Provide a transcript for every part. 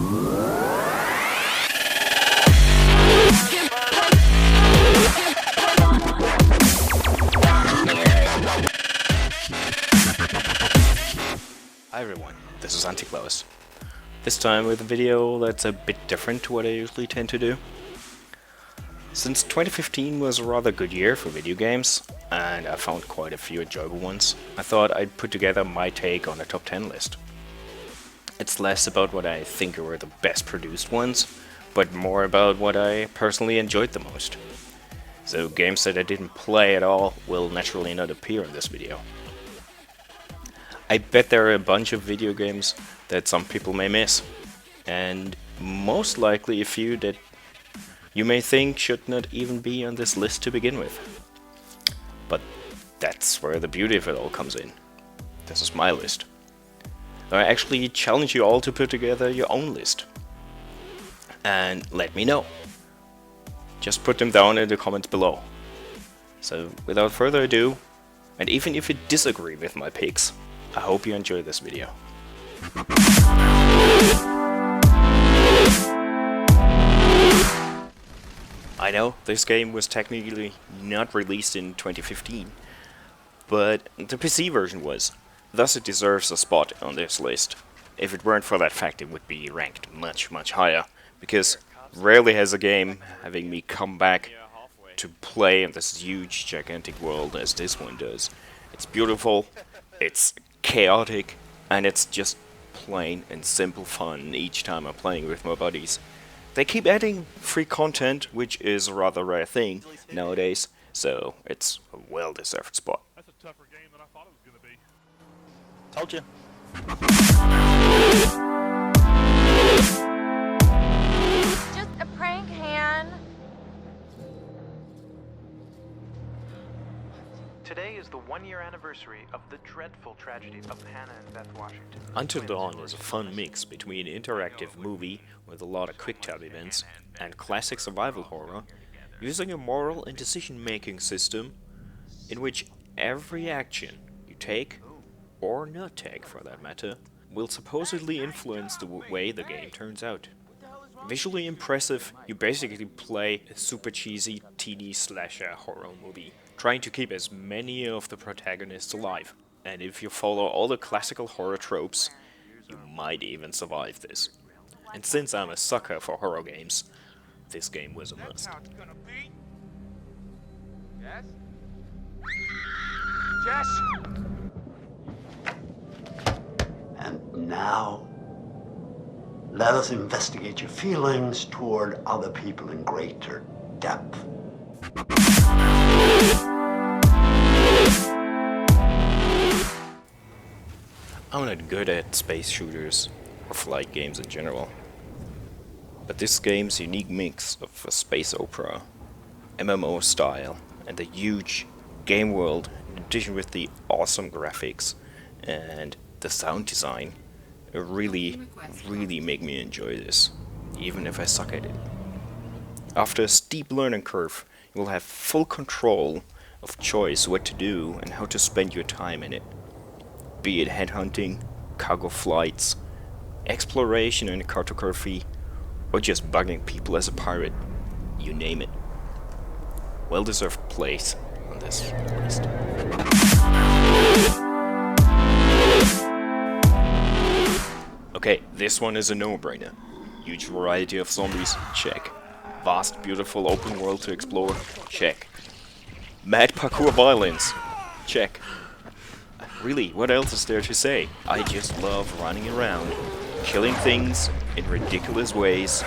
Hi everyone, this is Antiklaus. This time with a video that's a bit different to what I usually tend to do. Since 2015 was a rather good year for video games, and I found quite a few enjoyable ones, I thought I'd put together my take on a top 10 list. It's less about what I think were the best produced ones, but more about what I personally enjoyed the most. So games that I didn't play at all will naturally not appear in this video. I bet there are a bunch of video games that some people may miss, and most likely a few that you may think should not even be on this list to begin with. But that's where the beauty of it all comes in. This is my list. I actually challenge you all to put together your own list. And let me know. Just put them down in the comments below. So without further ado, and even if you disagree with my picks, I hope you enjoy this video. I know this game was technically not released in 2015, but the PC version was. Thus it deserves a spot on this list. If it weren't for that fact, it would be ranked much higher, because rarely has a game having me come back to play in this huge gigantic world as this one does. It's beautiful, it's chaotic, and it's just plain and simple fun each time I'm playing with my buddies. They keep adding free content, which is a rather rare thing nowadays, so it's a well-deserved spot. That's a tougher game than I thought it was going to be. Told you. Just a prank, Han. Today is the one-year anniversary of the dreadful tragedy of Hannah and Beth Washington. Until Dawn is a fun mix between interactive movie with a lot of quick-time events and classic survival horror, using a moral and decision-making system in which every action you take, or not take for that matter, will supposedly influence the way the game turns out. Visually impressive, you basically play a super cheesy TD slasher horror movie, trying to keep as many of the protagonists alive. And if you follow all the classical horror tropes, you might even survive this. And since I'm a sucker for horror games, this game was a must. Jess? Jess? And now, let us investigate your feelings toward other people in greater depth. I'm not good at space shooters or flight games in general, but this game's unique mix of a space opera, MMO style, and the huge game world, in addition with the awesome graphics and the sound design, really make me enjoy this, even if I suck at it. After a steep learning curve, you will have full control of choice what to do and how to spend your time in it. Be it headhunting, cargo flights, exploration and cartography, or just bugging people as a pirate, you name it. Well-deserved place on this list. Okay, this one is a no-brainer. Huge variety of zombies, check. Vast, beautiful open world to explore, check. Mad parkour violence, check. Really, what else is there to say? I just love running around, killing things in ridiculous ways,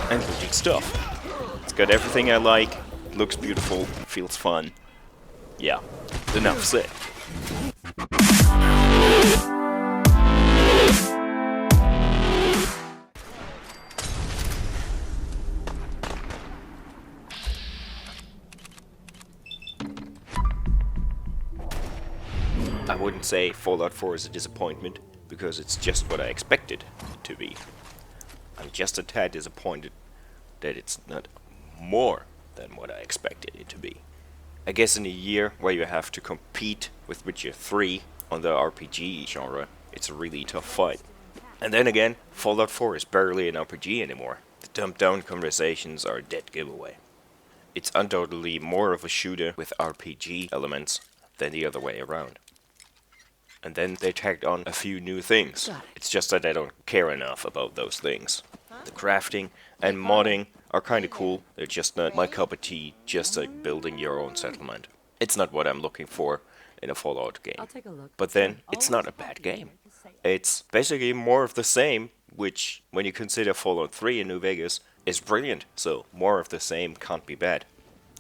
and looting stuff. It's got everything I like, looks beautiful, feels fun. Yeah, enough said. I wouldn't say Fallout 4 is a disappointment, because it's just what I expected it to be. I'm just a tad disappointed that it's not more than what I expected it to be. I guess in a year where you have to compete with Witcher 3 on the RPG genre, it's a really tough fight. And then again, Fallout 4 is barely an RPG anymore. The dumbed down conversations are a dead giveaway. It's undoubtedly more of a shooter with RPG elements than the other way around. And then they tagged on a few new things. It's just that I don't care enough about those things. The crafting and modding are kinda cool, they're just not my cup of tea, just like building your own settlement. It's not what I'm looking for in a Fallout game. But then, it's not a bad game. It's basically more of the same, which, when you consider Fallout 3 in New Vegas, is brilliant, so more of the same can't be bad.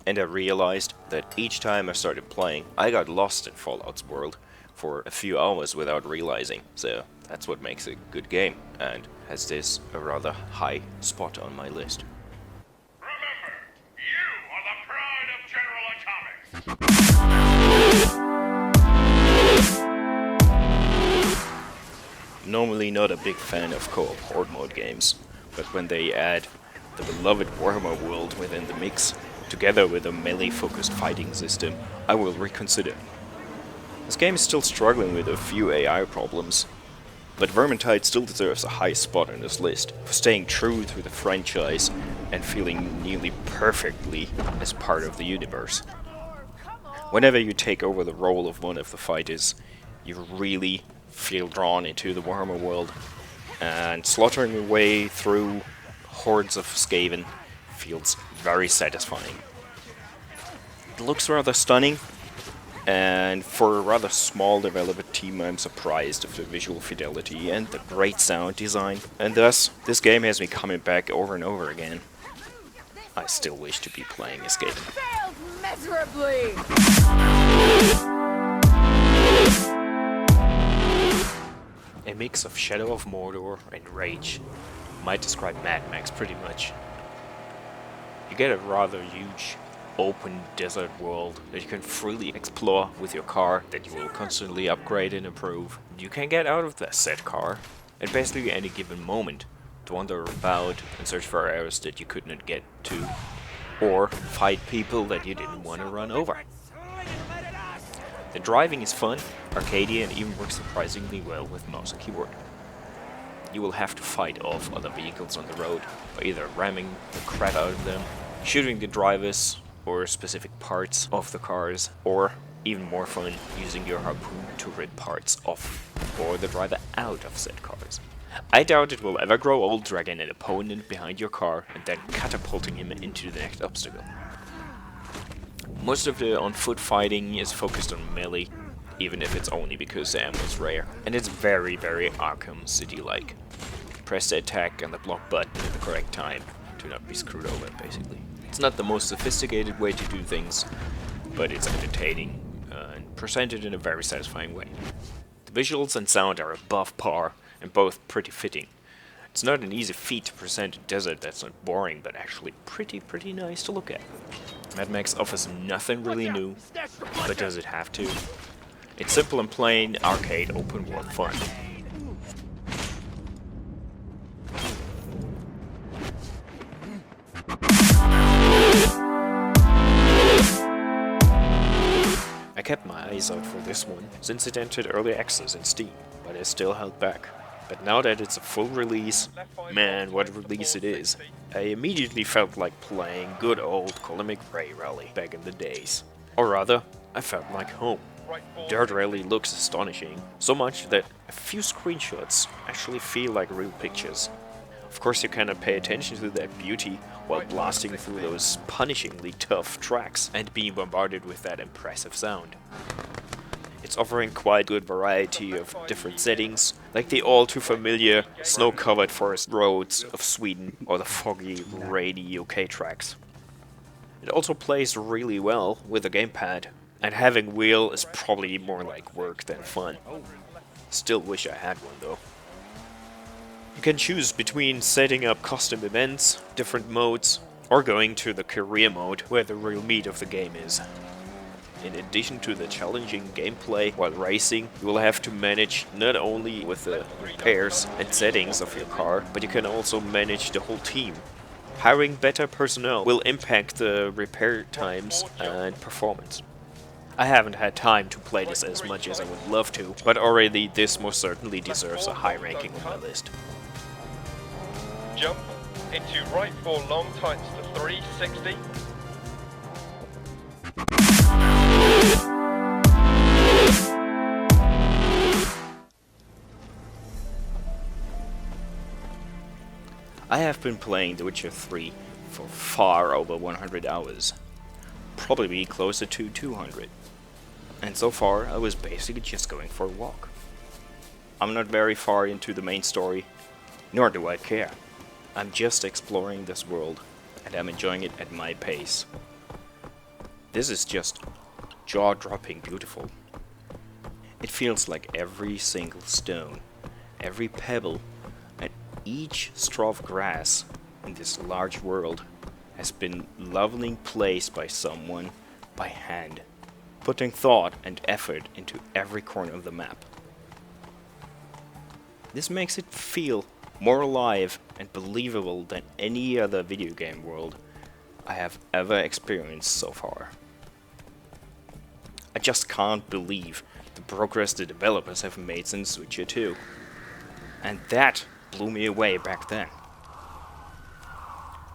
And I realized that each time I started playing, I got lost in Fallout's world for a few hours without realizing, so that's what makes it a good game, and has this a rather high spot on my list. Remember, you are the pride of General Atomics. I'm normally not a big fan of co-op horde mode games, but when they add the beloved Warhammer world within the mix, together with a melee-focused fighting system, I will reconsider. This game is still struggling with a few AI problems, but Vermintide still deserves a high spot on this list for staying true to the franchise and feeling nearly perfectly as part of the universe. Whenever you take over the role of one of the fighters, you really feel drawn into the Warhammer world, and slaughtering your way through hordes of Skaven feels very satisfying. It looks rather stunning, and for a rather small developer team I'm surprised of the visual fidelity and the great sound design, and thus this game has me coming back over and over again. I still wish to be playing as Skaven. Failed miserably! A mix of Shadow of Mordor and Rage might describe Mad Max pretty much. You get a rather huge, open desert world that you can freely explore with your car that you will constantly upgrade and improve. You can get out of that said car at basically any given moment to wander about and search for areas that you could not get to, or fight people that you didn't want to run over. The driving is fun, arcadey, and even works surprisingly well with mouse and keyboard. You will have to fight off other vehicles on the road by either ramming the crap out of them, shooting the drivers or specific parts of the cars, or even more fun, using your harpoon to rip parts off or the driver out of said cars. I doubt it will ever grow old dragging an opponent behind your car and then catapulting him into the next obstacle. Most of the on-foot fighting is focused on melee, even if it's only because the ammo is rare, and it's very, very Arkham City-like. Press the attack and the block button at the correct time to not be screwed over, basically. It's not the most sophisticated way to do things, but it's entertaining and presented in a very satisfying way. The visuals and sound are above par and both pretty fitting. It's not an easy feat to present a desert that's not boring, but actually pretty nice to look at. Mad Max offers nothing really new, but does it have to? It's simple and plain arcade open world fun. I kept my eyes out for this one, since it entered early access in Steam, but I still held back. But now that it's a full release, man, what a release it is. I immediately felt like playing good old Colin McRae Rally back in the days. Or rather, I felt like home. Dirt Rally looks astonishing, so much that a few screenshots actually feel like real pictures. Of course you cannot pay attention to that beauty while blasting through those punishingly tough tracks and being bombarded with that impressive sound. It's offering quite good variety of different settings, like the all too familiar snow-covered forest roads of Sweden or the foggy, rainy UK tracks. It also plays really well with a gamepad, and having wheel is probably more like work than fun. Still wish I had one though. You can choose between setting up custom events, different modes, or going to the career mode where the real meat of the game is. In addition to the challenging gameplay while racing, you will have to manage not only with the repairs and settings of your car, but you can also manage the whole team. Hiring better personnel will impact the repair times and performance. I haven't had time to play this as much as I would love to, but already this most certainly deserves a high ranking on my list. Jump into right 4 long tights to 360. I have been playing The Witcher 3 for far over 100 hours, probably closer to 200, and so far I was basically just going for a walk. I'm not very far into the main story, nor do I care. I'm just exploring this world, and I'm enjoying it at my pace. This is just jaw-dropping beautiful. It feels like every single stone, every pebble, and each straw of grass in this large world has been lovingly placed by someone by hand, putting thought and effort into every corner of the map. This makes it feel more alive and believable than any other video game world I have ever experienced so far. I just can't believe the progress the developers have made since Witcher 2. And that blew me away back then.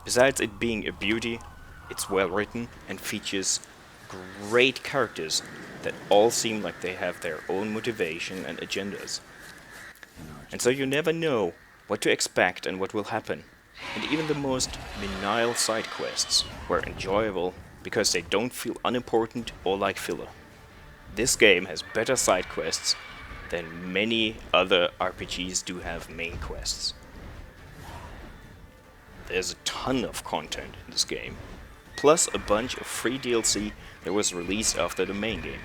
Besides it being a beauty, it's well written and features great characters that all seem like they have their own motivation and agendas. And so you never know what to expect and what will happen. And even the most menial side quests were enjoyable because they don't feel unimportant or like filler. This game has better side quests than many other RPGs do have main quests. There's a ton of content in this game, plus a bunch of free DLC that was released after the main game.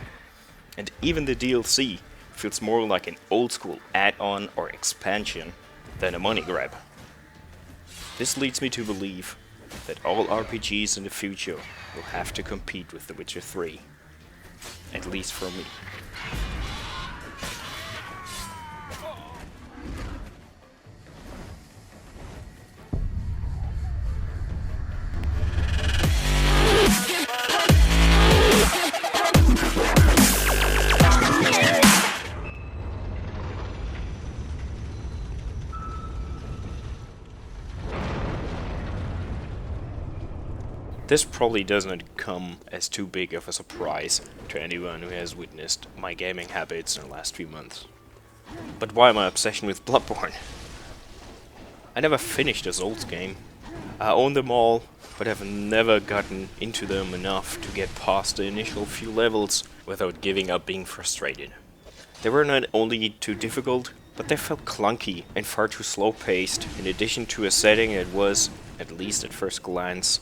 And even the DLC feels more like an old school add-on or expansion than a money grab. This leads me to believe that all RPGs in the future will have to compete with The Witcher 3. At least for me. This probably doesn't come as too big of a surprise to anyone who has witnessed my gaming habits in the last few months. But why my obsession with Bloodborne? I never finished a Souls game. I own them all, but have never gotten into them enough to get past the initial few levels without giving up being frustrated. They were not only too difficult, but they felt clunky and far too slow-paced, in addition to a setting that was, at least at first glance,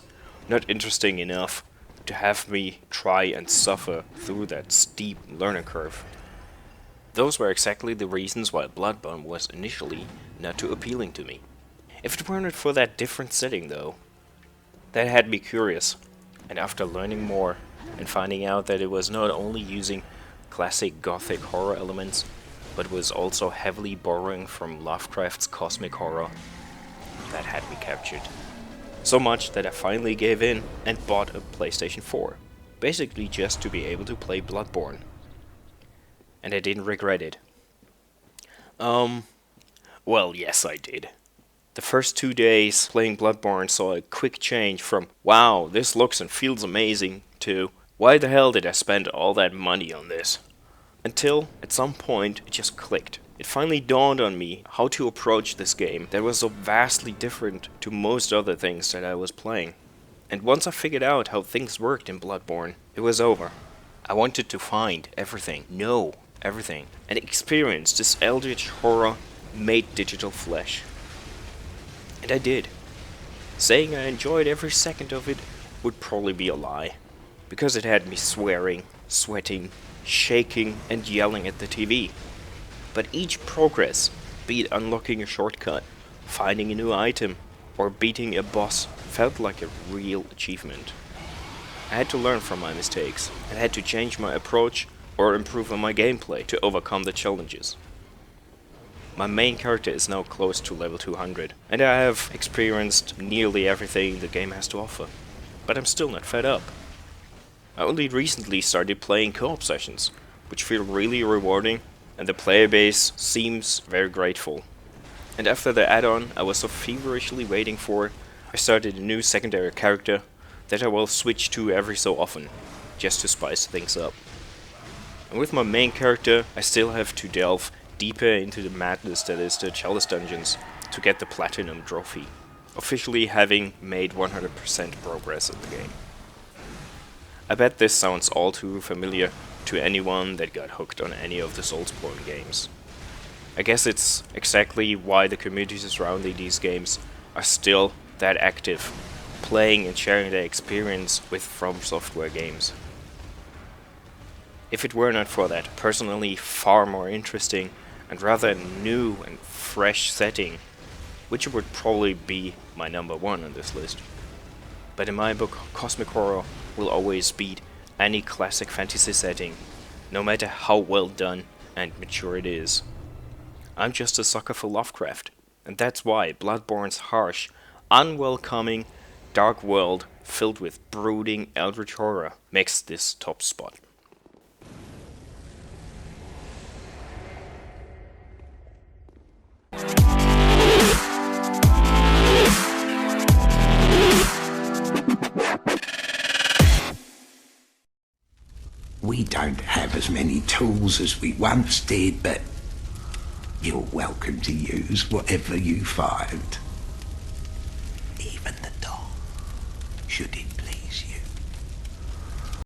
not interesting enough to have me try and suffer through that steep learning curve. Those were exactly the reasons why Bloodborne was initially not too appealing to me. If it weren't for that different setting though, that had me curious, and after learning more and finding out that it was not only using classic gothic horror elements, but was also heavily borrowing from Lovecraft's cosmic horror, that had me captured. So much that I finally gave in and bought a PlayStation 4, basically just to be able to play Bloodborne. And I didn't regret it. Well, yes I did. The first 2 days playing Bloodborne saw a quick change from, wow, this looks and feels amazing, to, why the hell did I spend all that money on this? Until, at some point, it just clicked. It finally dawned on me how to approach this game that was so vastly different to most other things that I was playing. And once I figured out how things worked in Bloodborne, it was over. I wanted to find everything, know everything, and experience this eldritch horror made digital flesh. And I did. Saying I enjoyed every second of it would probably be a lie, because it had me swearing, sweating, shaking, and yelling at the TV. But each progress, be it unlocking a shortcut, finding a new item, or beating a boss, felt like a real achievement. I had to learn from my mistakes, and had to change my approach or improve on my gameplay to overcome the challenges. My main character is now close to level 200, and I have experienced nearly everything the game has to offer. But I'm still not fed up. I only recently started playing co-op sessions, which feel really rewarding, and the player base seems very grateful. And after the add-on I was so feverishly waiting for, I started a new secondary character that I will switch to every so often, just to spice things up. And with my main character, I still have to delve deeper into the madness that is the Chalice Dungeons to get the Platinum Trophy, officially having made 100% progress in the game. I bet this sounds all too familiar to anyone that got hooked on any of the Soulsborne games. I guess it's exactly why the communities surrounding these games are still that active, playing and sharing their experience with From Software games. If it were not for that personally far more interesting and rather new and fresh setting, Witcher would probably be my number one on this list. But in my book, cosmic horror will always beat any classic fantasy setting, no matter how well done and mature it is. I'm just a sucker for Lovecraft, and that's why Bloodborne's harsh, unwelcoming, dark world filled with brooding eldritch horror makes this top spot. We don't have as many tools as we once did, but you're welcome to use whatever you find. Even the dark, should it be.